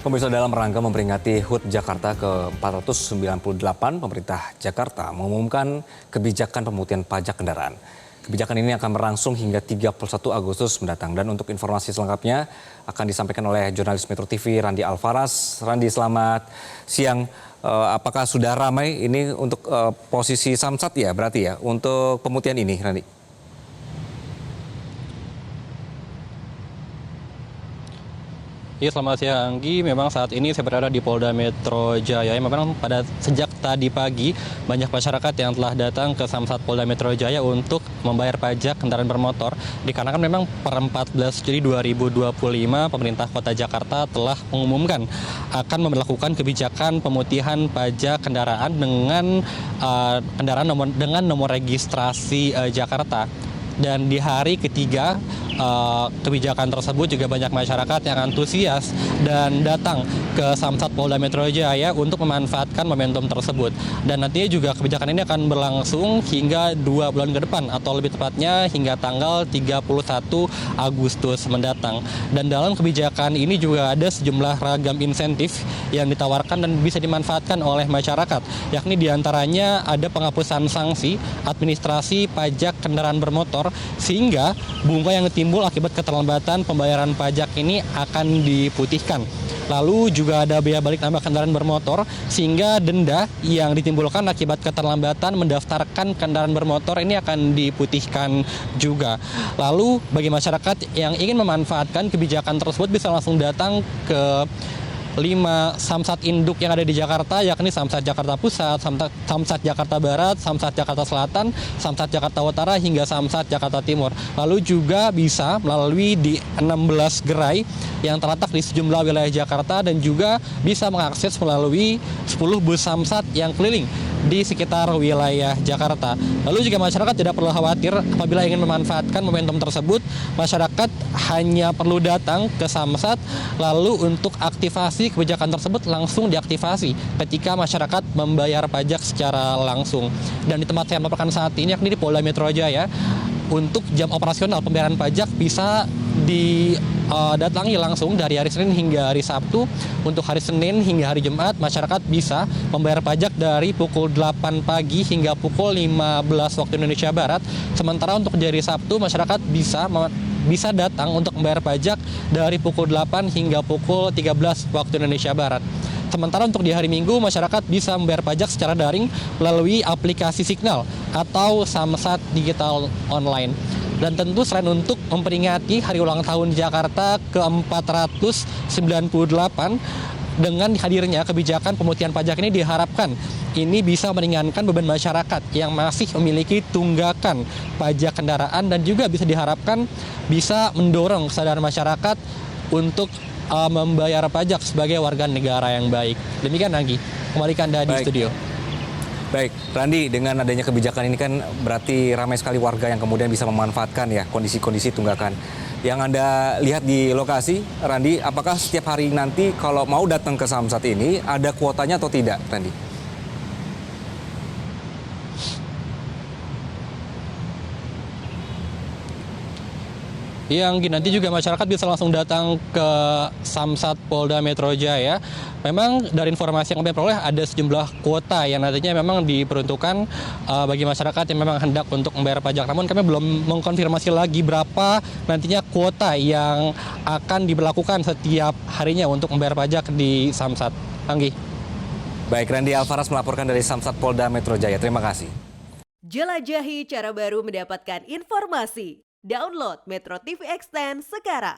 Pemirsa, dalam rangka memperingati HUT Jakarta ke-498, pemerintah Jakarta mengumumkan kebijakan pemutihan pajak kendaraan. Kebijakan ini akan berlangsung hingga 31 Agustus mendatang. Dan untuk informasi selengkapnya akan disampaikan oleh jurnalis Metro TV Randi Alfaras. Randi, selamat siang. Apakah sudah ramai ini untuk posisi Samsat ya berarti ya untuk pemutihan ini, Randi? Iya, selamat siang Anggi. Memang saat ini saya berada di Polda Metro Jaya. Memang pada sejak tadi pagi banyak masyarakat yang telah datang ke Samsat Polda Metro Jaya untuk membayar pajak kendaraan bermotor. Dikarenakan memang per 14 Juli 2025 pemerintah Kota Jakarta telah mengumumkan akan memperlakukan kebijakan pemutihan pajak kendaraan dengan dengan nomor registrasi Jakarta. Dan di hari ketiga kebijakan tersebut juga banyak masyarakat yang antusias dan datang ke Samsat Polda Metro Jaya untuk memanfaatkan momentum tersebut. Dan nantinya juga kebijakan ini akan berlangsung hingga 2 bulan ke depan atau lebih tepatnya hingga tanggal 31 Agustus mendatang. Dan dalam kebijakan ini juga ada sejumlah ragam insentif yang ditawarkan dan bisa dimanfaatkan oleh masyarakat, yakni diantaranya ada penghapusan sanksi administrasi pajak kendaraan bermotor, sehingga bunga yang timbul akibat keterlambatan pembayaran pajak ini akan diputihkan. Lalu juga ada biaya balik nama kendaraan bermotor, sehingga denda yang ditimbulkan akibat keterlambatan mendaftarkan kendaraan bermotor ini akan diputihkan juga. Lalu bagi masyarakat yang ingin memanfaatkan kebijakan tersebut bisa langsung datang ke 5 Samsat induk yang ada di Jakarta, yakni Samsat Jakarta Pusat, Samsat Jakarta Barat, Samsat Jakarta Selatan, Samsat Jakarta Utara, hingga Samsat Jakarta Timur. Lalu juga bisa melalui di 16 gerai yang terletak di sejumlah wilayah Jakarta, dan juga bisa mengakses melalui 10 bus Samsat yang keliling di sekitar wilayah Jakarta. Lalu juga masyarakat tidak perlu khawatir apabila ingin memanfaatkan momentum tersebut. Masyarakat hanya perlu datang ke Samsat, lalu untuk aktivasi kebijakan tersebut langsung diaktifasi ketika masyarakat membayar pajak secara langsung. Dan di tempat saya melaporkan saat ini, yakni di Polda Metro Jaya, untuk jam operasional pembayaran pajak bisa didatangi langsung dari hari Senin hingga hari Sabtu. Untuk hari Senin hingga hari Jumat, masyarakat bisa membayar pajak dari pukul 8 pagi hingga pukul 15 waktu Indonesia Barat. Sementara untuk di hari Sabtu, masyarakat bisa datang untuk membayar pajak dari pukul 8 hingga pukul 13 waktu Indonesia Barat. Sementara untuk di hari Minggu, masyarakat bisa membayar pajak secara daring melalui aplikasi Signal atau Samsat Digital Online. Dan tentu selain untuk memperingati hari ulang tahun Jakarta ke-498, dengan hadirnya kebijakan pemutihan pajak ini diharapkan ini bisa meringankan beban masyarakat yang masih memiliki tunggakan pajak kendaraan, dan juga bisa diharapkan bisa mendorong kesadaran masyarakat untuk membayar pajak sebagai warga negara yang baik. Demikian Anggi, kembalikan Anda di studio. Baik, Randi, dengan adanya kebijakan ini kan berarti ramai sekali warga yang kemudian bisa memanfaatkan ya kondisi-kondisi tunggakan. Yang Anda lihat di lokasi, Randi, apakah setiap hari nanti kalau mau datang ke Samsat ini ada kuotanya atau tidak, Randi? Yang nanti juga masyarakat bisa langsung datang ke Samsat Polda Metro Jaya. Memang dari informasi yang kami peroleh ada sejumlah kuota yang nantinya memang diperuntukkan bagi masyarakat yang memang hendak untuk membayar pajak. Namun kami belum mengkonfirmasi lagi berapa nantinya kuota yang akan diberlakukan setiap harinya untuk membayar pajak di Samsat. Anggi. Baik, Randi Alfaras melaporkan dari Samsat Polda Metro Jaya. Terima kasih. Jelajahi cara baru mendapatkan informasi. Download Metro TV Extend sekarang.